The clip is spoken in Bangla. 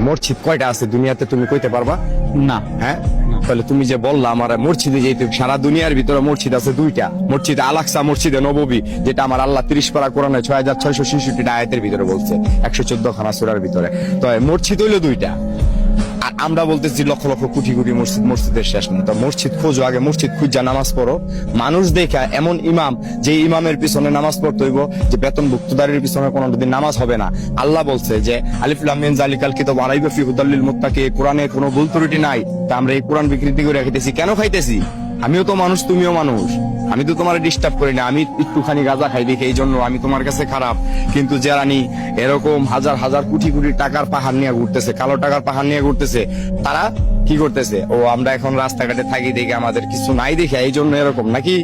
মসজিদ কয়টা আছে দুনিয়াতে তুমি কইতে পারবা? না। হ্যাঁ, তাহলে তুমি যে বললা আমার মসজিদে যেতে, সারা দুনিয়ার ভিতরে মসজিদ আছে দুইটা, মসজিদে আলাকসা, মসজিদে নববী, যেটা আমার আল্লাহ 30 পারা কোরআনে 6666 আয়াতের ভিতরে বলছে, 114 খানা সূরার ভিতরে। তো মসজিদ হইলো দুইটা, আর আমরা বলতেছি লক্ষ লক্ষ কোটি কোটি মসজিদ, মসজিদের শেষ নেই। তো মসজিদ খোঁজো, আগে মসজিদ খুঁজা নামাজ পড়ো। মানুষ দেখা এমন ইমাম, যে ইমামের পিছনে নামাজ পড়তে হইব, যে বেতনভুক্তদারের পিছনে কোনোদিন নামাজ হবে না। আল্লাহ বলছে যে আলিফ লাম মিম যালিকাল কিতাবু লা রাইবা ফিহি হুদাল লিল মুত্তাকিন, কোরআনে কোনো ভুল ত্রুটি নাই। তা আমরা এই কোরআন বিকৃতি করে খাইতেছি কেন? খাইতেছি আমিও তো মানুষ, তুমিও মানুষ, আমি তো তোমার ডিস্টার্ব করি না। আমি একটুখানি গাঁজা খাই দেখি এই জন্য আমি তোমার কাছে খারাপ, কিন্তু যারা এরকম হাজার হাজার কোটি কোটি টাকার পাহাড় নিয়ে ঘুরতেছে, কালো টাকার পাহাড় নিয়ে ঘুরতেছে, তারা কি করতেছে? ও আমরা এখন রাস্তাঘাটে থাকি দেখে আমাদের কিছু নাই দেখে এই জন্য এরকম নাকি?